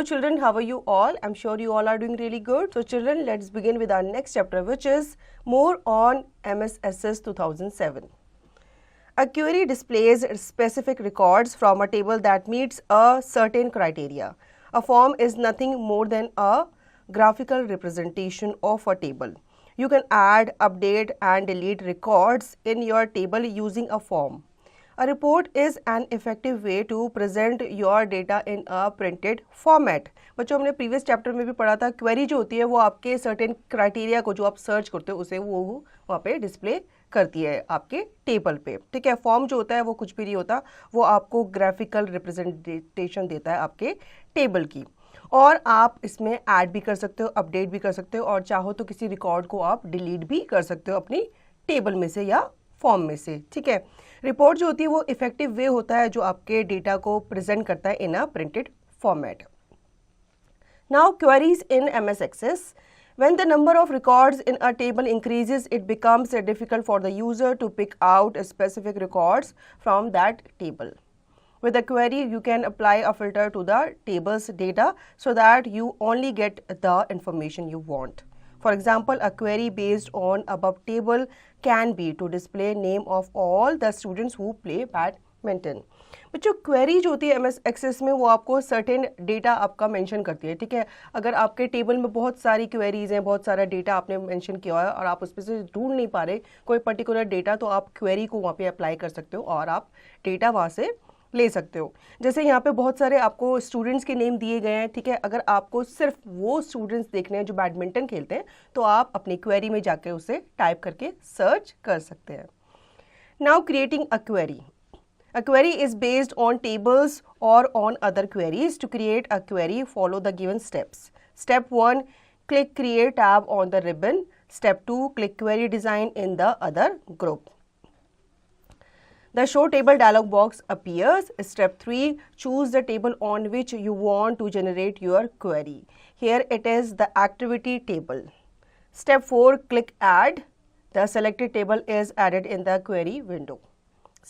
children, how are you all? I'm sure you all are doing really good. So children, let's begin with our next chapter, which is more on MSSS 2007. A query displays specific records from a table that meets a certain criteria. A form is nothing more than a graphical representation of a table. You can add, update and delete records in your table using a form. A report is an effective way to present your data in a printed format. बच्चों हमने previous chapter में भी पढ़ा था, query जो होती है वो आपके सर्टेन क्राइटेरिया को जो आप सर्च करते हो उसे वो वहाँ पे डिस्प्ले करती है आपके टेबल पे, ठीक है। फॉर्म जो होता है वो कुछ भी नहीं होता, वो आपको ग्राफिकल रिप्रेजेंटेशन देता है आपके टेबल की, और आप इसमें ऐड भी कर सकते हो, अपडेट भी कर सकते हो, और चाहो तो किसी रिकॉर्ड को आप डिलीट भी कर सकते हो अपनी टेबल में से या फॉर्म में से, ठीक है। रिपोर्ट जो होती है वो इफेक्टिव वे होता है जो आपके डेटा को प्रेजेंट करता है in a printed format. Now queries in MS Access. When the number of records in a table increases, it becomes difficult for the user to pick out specific records from that table. With a query, you can apply a filter to the table's data so that you only get the information you want. For example, a query based on above table can be to display name of all the students who play badminton. बच्चों query जो होती है MS Access में वो आपको certain data आपका mention करती है, ठीक है। अगर आपके टेबल में बहुत सारी क्वेरीज हैं, बहुत सारा डेटा आपने मेंशन किया है और आप उसमें से ढूंढ नहीं पा रहे कोई पर्टिकुलर डेटा, तो आप क्वेरी को वहाँ पे अप्लाई कर सकते हो और आप डेटा वहाँ से ले सकते हो। जैसे यहाँ पे बहुत सारे आपको स्टूडेंट्स के नेम दिए गए हैं, ठीक है। अगर आपको सिर्फ वो स्टूडेंट्स देखने हैं जो बैडमिंटन खेलते हैं तो आप अपनी क्वेरी में जाके उसे टाइप करके सर्च कर सकते हैं। Now creating a query. A query is based on tables or on other queries. To create a query, follow the given steps. Step 1, click Create tab on the ribbon. Step 2, click Query Design in the other group. The Show Table dialog box appears. Step 3, choose the table on which you want to generate your query. Here it is the activity table. Step 4, click Add. The selected table is added in the query window.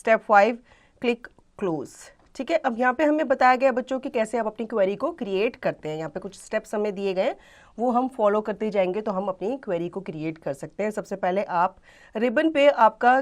Step 5, click close, ठीक है। अब यहाँ पे हमें बताया गया बच्चों कि कैसे आप अपनी क्वेरी को क्रिएट करते हैं। यहाँ पे कुछ स्टेप्स हमें दिए गए हैं, वो हम फॉलो करते जाएंगे तो हम अपनी क्वेरी को क्रिएट कर सकते हैं। सबसे पहले आप रिबन पे आपका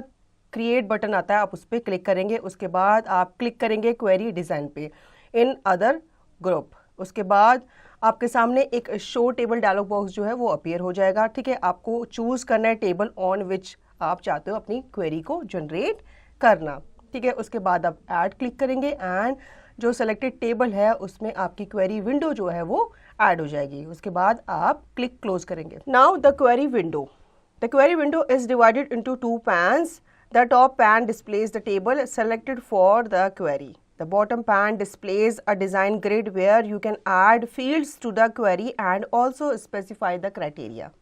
क्रिएट बटन आता है, आप उस पर क्लिक करेंगे। उसके बाद आप क्लिक करेंगे क्वेरी डिज़ाइन पे इन अदर ग्रुप। उसके बाद आपके सामने एक शो टेबल डायलॉग बॉक्स जो है वो अपीयर हो जाएगा, ठीक है। आपको चूज़ करना है टेबल ऑन विच आप चाहते हो अपनी क्वेरी को जनरेट करना, ठीक है। उसके बाद आप ऐड क्लिक करेंगे एंड जो सेलेक्टेड टेबल है उसमें आपकी क्वेरी विंडो जो है वो ऐड हो जाएगी। उसके बाद आप क्लिक क्लोज करेंगे। Now the query window. The query window is divided into 2 pans. The top pan displays the table selected for the query. The bottom pan displays a design grid where you can add fields to the query and also specify the criteria.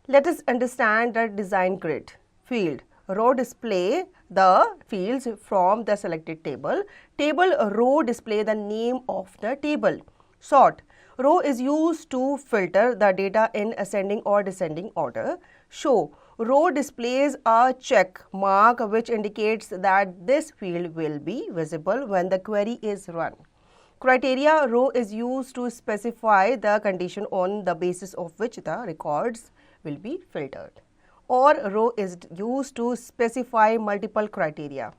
Let us understand the design grid. Field. Row display the fields from the selected table. Table row display the name of the table. Sort. Row is used to filter the data in ascending or descending order. Show. Row displays a check mark which indicates that this field will be visible when the query is run. Criteria. Row is used to specify the condition on the basis of which the records will be filtered. Or row is used to specify multiple criteria.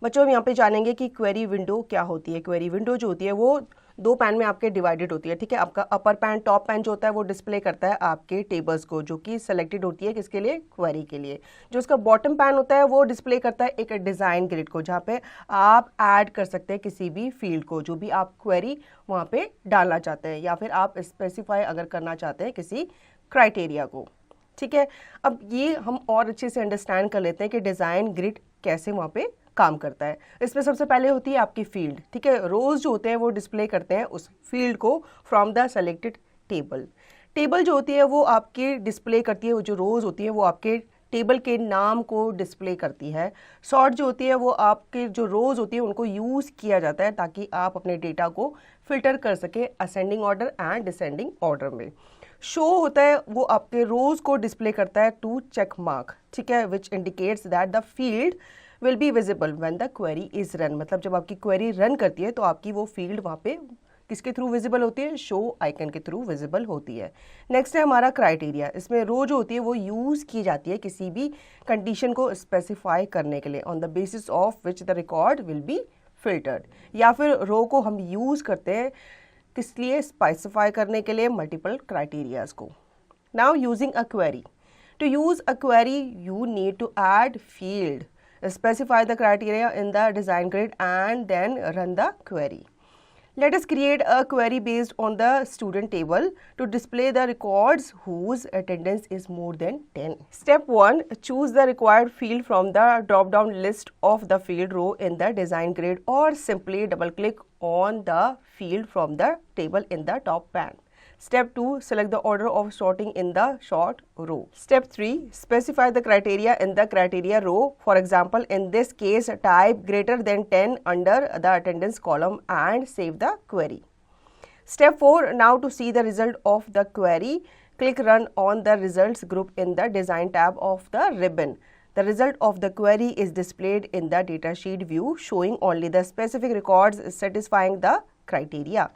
बच्चों हम यहाँ पे जानेंगे कि query window क्या होती है। Query window जो होती है वो 2 पैन में आपके डिवाइडेड होती है, ठीक है। आपका अपर पैन, टॉप पैन जो होता है वो डिस्प्ले करता है आपके टेबल्स को जो कि सेलेक्टेड होती है किसके लिए, क्वेरी के लिए। जो उसका बॉटम पैन होता है वो डिस्प्ले करता है एक डिज़ाइन ग्रिड को, जहाँ पे आप ऐड कर सकते हैं किसी भी फील्ड को जो भी आप क्वेरी वहाँ पे डालना चाहते हैं, या फिर आप स्पेसिफाई अगर करना चाहते हैं किसी क्राइटेरिया को, ठीक है। अब ये हम और अच्छे से अंडरस्टैंड कर लेते हैं कि डिज़ाइन ग्रिड कैसे वहाँ पे काम करता है। इसमें सबसे पहले होती है आपकी फील्ड, ठीक है। रोज जो होते हैं वो डिस्प्ले करते हैं उस फील्ड को from the selected table. Table जो होती है वो आपकी डिस्प्ले करती है, वो जो रोज होती है वो आपके टेबल के नाम को डिस्प्ले करती है। सॉर्ट जो होती है वो आपके जो रोज होती है उनको यूज़ किया जाता है ताकि आप अपने डेटा को फिल्टर कर सके ascending order and descending order में। शो होता है वो आपके रोज को डिस्प्ले करता है टू चेक मार्क, ठीक है, which indicates that the field will be visible when the query is run, मतलब जब आपकी क्वेरी रन करती है तो आपकी वो फील्ड वहाँ पे किसके थ्रू विजिबल होती है, शो आइकन के थ्रू विजिबल होती है। नेक्स्ट है हमारा क्राइटेरिया। इसमें रो जो होती है वो यूज़ की जाती है किसी भी कंडीशन को स्पेसिफाई करने के लिए, on the basis of which the record will be filtered. या फिर रो को हम यूज़ करते हैं किस लिए, स्पेसिफाई करने के लिए मल्टीपल क्राइटेरियाज को। Now using a query, to use a query you need to add field, specify the criteria in the design grid and then run the query. Let us create a query based on the student table to display the records whose attendance is more than 10. Step 1. Choose the required field from the drop-down list of the field row in the design grid, or simply double-click on the field from the table in the top pane. Step 2. Select the order of sorting in the sort row. Step 3. Specify the criteria in the criteria row. For example, in this case, type greater than 10 under the attendance column and save the query. Step 4. Now to see the result of the query, click Run on the results group in the Design tab of the ribbon. The result of the query is displayed in the datasheet view, showing only the specific records satisfying the criteria.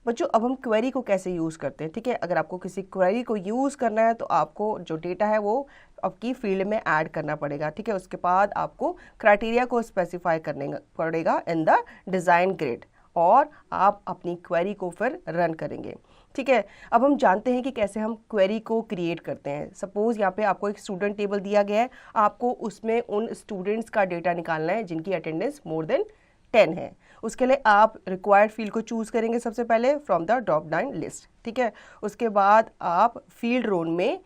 बच्चों अब हम query को कैसे use करते हैं, ठीक है। अगर आपको किसी क्वेरी को यूज़ करना है तो आपको जो डेटा है वो आपकी फील्ड में ऐड करना पड़ेगा, ठीक है। उसके बाद आपको क्राइटेरिया को स्पेसिफाई करने पड़ेगा इन द डिज़ाइन ग्रिड, और आप अपनी क्वेरी को फिर रन करेंगे, ठीक है। अब हम जानते हैं कि कैसे हम क्वेरी को क्रिएट करते हैं। सपोज़ यहाँ पे आपको एक स्टूडेंट टेबल दिया गया है, आपको उसमें उन स्टूडेंट्स का डेटा निकालना है जिनकी अटेंडेंस मोर देन 10 है। उसके लिए आप रिक्वायर्ड फील्ड को चूज़ करेंगे सबसे पहले from the drop down list, ठीक है। उसके बाद आप फील्ड रो में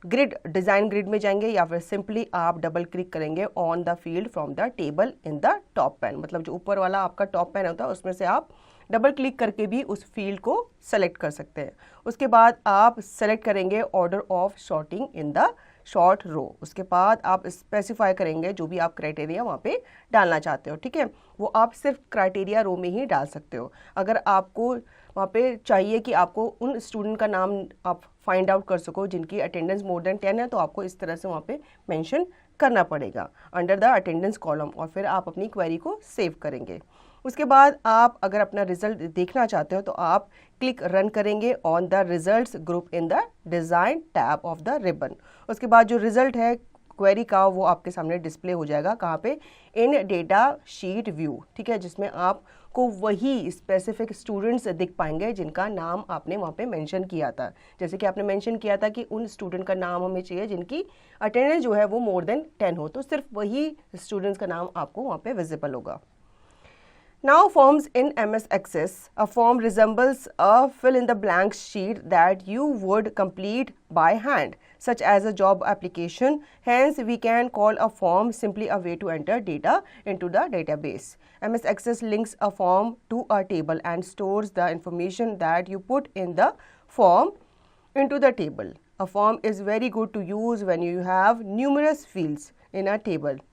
ग्रिड, डिज़ाइन ग्रिड में जाएंगे, या फिर सिंपली आप डबल क्लिक करेंगे on the field from the table in the top pan, मतलब जो ऊपर वाला आपका टॉप पैन होता है उसमें से आप डबल क्लिक करके भी उस फील्ड को सेलेक्ट कर सकते हैं। उसके बाद आप सेलेक्ट करेंगे order of sorting in the sort row. उसके बाद आप स्पेसिफाई करेंगे जो भी आप क्राइटेरिया वहाँ पे डालना चाहते हो, ठीक है। वो आप सिर्फ क्राइटेरिया रो में ही डाल सकते हो। अगर आपको वहाँ पे चाहिए कि आपको उन स्टूडेंट का नाम आप फाइंड आउट कर सको जिनकी अटेंडेंस मोर देन 10 है, तो आपको इस तरह से वहाँ पे मेंशन करना पड़ेगा अंडर द अटेंडेंस कॉलम, और फिर आप अपनी क्वेरी को सेव करेंगे। उसके बाद आप अगर अपना रिजल्ट देखना चाहते हो तो आप क्लिक रन करेंगे on the results group in the design tab of the ribbon. उसके बाद जो रिजल्ट है क्वेरी का वो आपके सामने डिस्प्ले हो जाएगा, कहाँ पे, इन डेटा शीट व्यू, ठीक है, जिसमें आपको वही स्पेसिफिक स्टूडेंट्स दिख पाएंगे जिनका नाम आपने वहाँ पे मेंशन किया था। जैसे कि आपने मेंशन किया था कि उन स्टूडेंट का नाम हमें चाहिए जिनकी अटेंडेंस जो है वो मोर देन 10 हो, तो सिर्फ वही स्टूडेंट्स का नाम आपको वहाँ पे विजिबल होगा। Now forms in MS Access. A form resembles a fill-in-the-blank sheet that you would complete by hand, such as a job application. Hence, we can call a form simply a way to enter data into the database. MS Access links a form to a table and stores the information that you put in the form into the table. A form is very good to use when you have numerous fields in a table.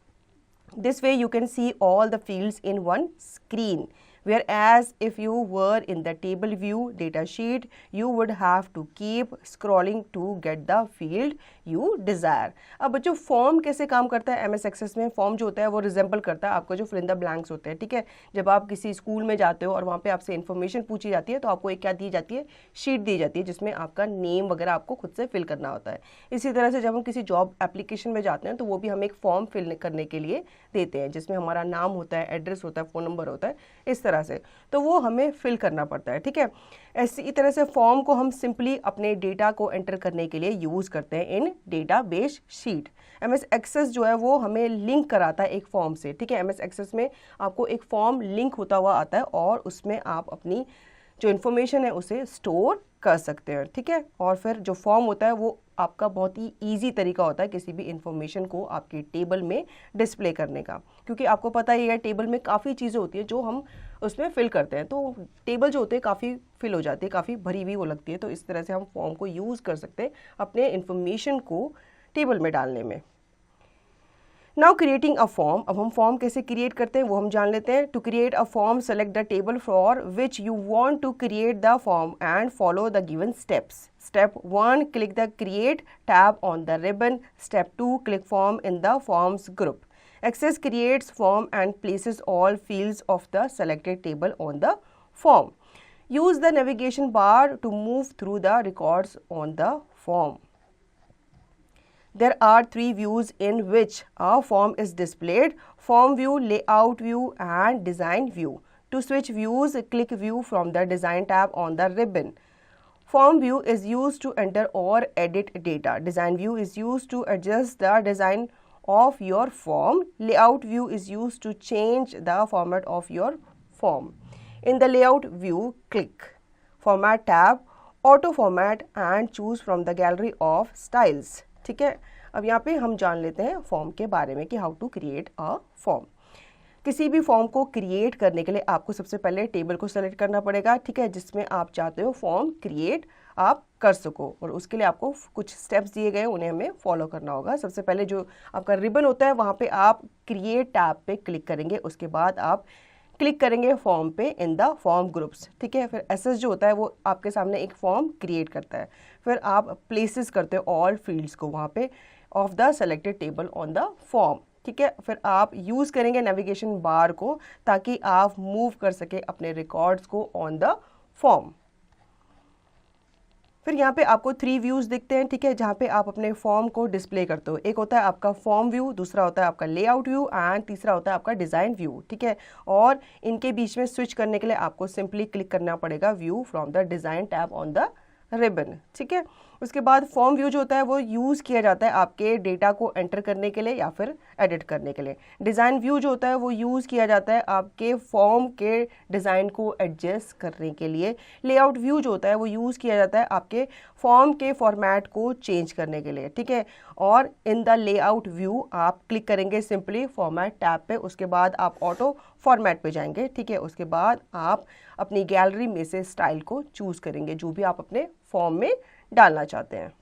This way you can see all the fields in one screen, whereas if you were in the table view data sheet, you would have to keep scrolling to get the field you desire. अब बच्चों form कैसे काम करता है MS Access में? Form जो होता है वो रिजेंबल करता है आपको जो फिल इन द ब्लैंक्स होते हैं, ठीक है। जब आप किसी स्कूल में जाते हो और वहाँ पे आपसे इन्फॉर्मेशन पूछी जाती है तो आपको एक क्या दी जाती है, शीट दी जाती है जिसमें आपका नेम वगैरह आपको खुद से फिल करना होता है। इसी तरह से जब हम किसी जॉब एप्लीकेशन में जाते हैं तो वो भी हम एक फॉर्म फिल करने के लिए देते हैं जिसमें हमारा नाम होता है, एड्रेस होता है, फ़ोन नंबर होता है, इस तरह से, तो वो हमें फिल करना पड़ता है, ठीक है। इसी तरह से फॉर्म को हम सिंपली अपने डेटा को एंटर करने के लिए यूज़ करते हैं इन डेटाबेस शीट। MS Access जो है वो हमें लिंक कराता है एक फॉर्म से, ठीक है। MS Access में आपको एक फॉर्म लिंक होता हुआ आता है और उसमें आप अपनी जो इन्फॉर्मेशन है उसे स्टोर कर सकते हैं, ठीक है। और फिर जो फॉर्म होता है वो आपका बहुत ही ईजी तरीका होता है किसी भी इन्फॉर्मेशन को आपके टेबल में डिस्प्ले करने का, क्योंकि आपको पता ही है टेबल में काफ़ी चीज़ें होती हैं जो हम उसमें फिल करते हैं, तो टेबल जो होते हैं काफ़ी फिल हो जाती है, काफ़ी भरी हुई वो लगती है, तो इस तरह से हम फॉर्म को यूज़ कर सकते हैं अपने इन्फॉर्मेशन को टेबल में डालने में। नाउ क्रिएटिंग अ फॉर्म, अब हम फॉर्म कैसे क्रिएट करते हैं वो हम जान लेते हैं। To create a form select the table for which you want to create the form and follow the given steps. Step 1, click the Create tab on the ribbon. Step 2, click Form in the Forms group. Access creates form and places all fields of the selected table on the form. Use the navigation bar to move through the records on the form. There are three views in which a form is displayed: form view, layout view and design view. To switch views, click view from the design tab on the ribbon. Form view is used to enter or edit data. Design view is used to adjust the design of your form. Layout view is used to change the format of your form. In the layout view, click Format tab, Auto Format and choose from the gallery of styles. ठीक है, अब यहाँ पे हम जान लेते हैं form के बारे में कि how to create a form. किसी भी फॉर्म को क्रिएट करने के लिए आपको सबसे पहले टेबल को सेलेक्ट करना पड़ेगा, ठीक है, जिसमें आप चाहते हो फॉर्म क्रिएट आप कर सको. और उसके लिए आपको कुछ स्टेप्स दिए गए, उन्हें हमें फॉलो करना होगा. सबसे पहले जो आपका रिबन होता है वहाँ पे आप क्रिएट टैब पे क्लिक करेंगे. उसके बाद आप क्लिक करेंगे फॉर्म पे इन द फॉर्म ग्रुप्स, ठीक है. फिर एसएस जो होता है वो आपके सामने एक फॉर्म क्रिएट करता है. फिर आप प्लेसेस करते हो ऑल फील्ड्स को वहाँ पे of the selected table on the form, ठीक है. फिर आप यूज़ करेंगे नेविगेशन बार को ताकि आप मूव कर सके अपने रिकॉर्ड्स को ऑन द फॉर्म. फिर यहाँ पे आपको 3 व्यूज़ दिखते हैं, ठीक है, जहाँ पे आप अपने फॉर्म को डिस्प्ले करते हो. एक होता है आपका फॉर्म व्यू, दूसरा होता है आपका लेआउट व्यू एंड तीसरा होता है आपका डिज़ाइन व्यू, ठीक है. और इनके बीच में स्विच करने के लिए आपको सिंपली क्लिक करना पड़ेगा view from the design tab on the ribbon, ठीक है. उसके बाद फॉर्म व्यू जो होता है वो यूज़ किया जाता है आपके डेटा को एंटर करने के लिए या फिर एडिट करने के लिए. डिज़ाइन व्यू जो होता है वो यूज़ किया जाता है आपके फॉर्म के डिज़ाइन को एडजस्ट करने के लिए. लेआउट व्यू जो होता है वो यूज़ किया जाता है आपके फॉर्म के फॉर्मेट को चेंज करने के लिए, ठीक है. और इन द लेआउट व्यू आप क्लिक करेंगे सिंपली फॉर्मेट टैब पे. उसके बाद आप ऑटो फॉर्मेट पे जाएंगे, ठीक है. उसके बाद आप अपनी गैलरी में से स्टाइल को चूज़ करेंगे जो भी आप अपने फॉर्म में डालना चाहते हैं.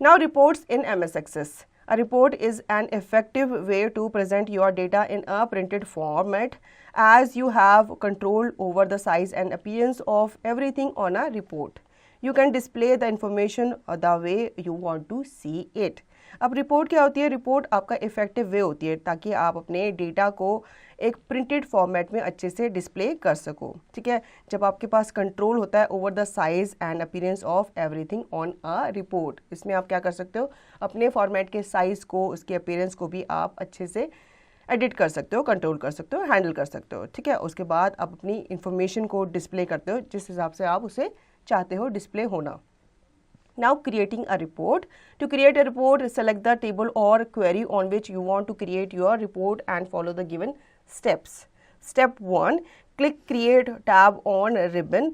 Now reports in MS Access. A report is an effective way to present your data in a printed format as you have control over the size and appearance of everything on a report. You can display the information the way you want to see it. अब report क्या होती है? Report आपका effective way होती है ताकि आप अपने डेटा को एक प्रिंटेड फॉर्मेट में अच्छे से डिस्प्ले कर सको, ठीक है. जब आपके पास कंट्रोल होता है over the size and appearance of everything on a report, इसमें आप क्या कर सकते हो? अपने फॉर्मेट के साइज को, उसके अपीयरेंस को भी आप अच्छे से एडिट कर सकते हो, कंट्रोल कर सकते हो, हैंडल कर सकते हो, ठीक है. उसके बाद आप अपनी इंफॉर्मेशन को डिस्प्ले करते हो जिस हिसाब से आप उसे चाहते हो डिस्प्ले होना. Now creating a report. To create a report, select the table or query on which you want to create your report and follow the given steps. Step 1. Click Create tab on ribbon.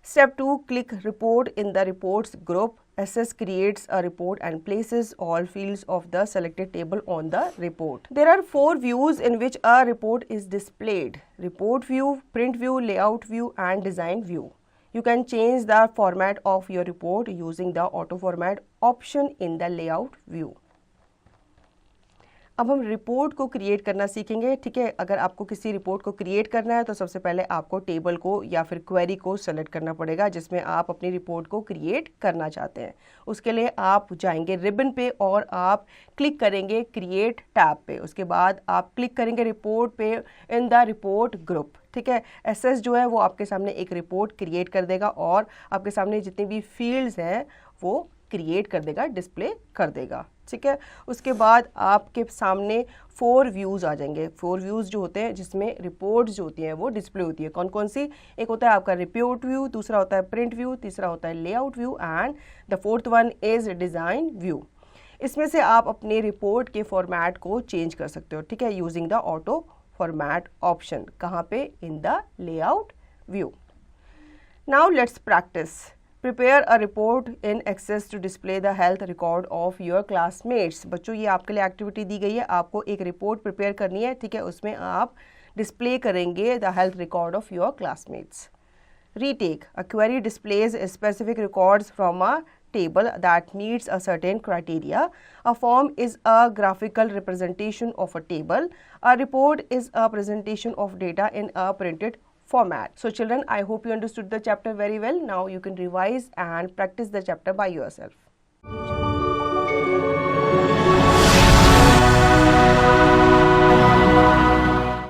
Step 2. Click Report in the Reports group. SS creates a report and places all fields of the selected table on the report. There are 4 views in which a report is displayed: Report view, Print view, Layout view and Design view. You can change the format of your report using the auto format option in the layout view. अब हम report को create करना सीखेंगे, ठीक है. अगर आपको किसी रिपोर्ट को क्रिएट करना है तो सबसे पहले आपको टेबल को या फिर क्वेरी को सेलेक्ट करना पड़ेगा जिसमें आप अपनी रिपोर्ट को क्रिएट करना चाहते हैं. उसके लिए आप जाएंगे रिबन पे और आप क्लिक करेंगे क्रिएट टैब पे. उसके बाद आप क्लिक करेंगे रिपोर्ट पे इन द रिपोर्ट ग्रुप, ठीक है. एसएस जो है वो आपके सामने एक रिपोर्ट क्रिएट कर देगा और आपके सामने जितनी भी फील्ड्स हैं वो क्रिएट कर देगा, डिस्प्ले कर देगा, ठीक है. उसके बाद आपके सामने 4 व्यूज़ आ जाएंगे. 4 व्यूज़ जो होते हैं जिसमें रिपोर्ट्स जो होती हैं वो डिस्प्ले होती है. कौन कौन सी? एक होता है आपका रिपोर्ट व्यू, दूसरा होता है प्रिंट व्यू, तीसरा होता है layout view and the 4th one is design view. इसमें से आप अपने रिपोर्ट के फॉर्मेट को चेंज कर सकते हो, ठीक है, using the auto format option. कहाँ पे? In the layout view. Now let's practice. Prepare a report in Access to display the health record of your classmates. बच्चों ये आपके लिए एक्टिविटी दी गई है, आपको एक रिपोर्ट प्रिपेयर करनी है, ठीक है. उसमें आप डिस्प्ले करेंगे the health record of your classmates. Retake. A query displays specific records from a table that meets a certain criteria. A form is a graphical representation of a table. A report is a presentation of data in a printed format. So children, I hope you understood the chapter very well. Now you can revise and practice the chapter by yourself.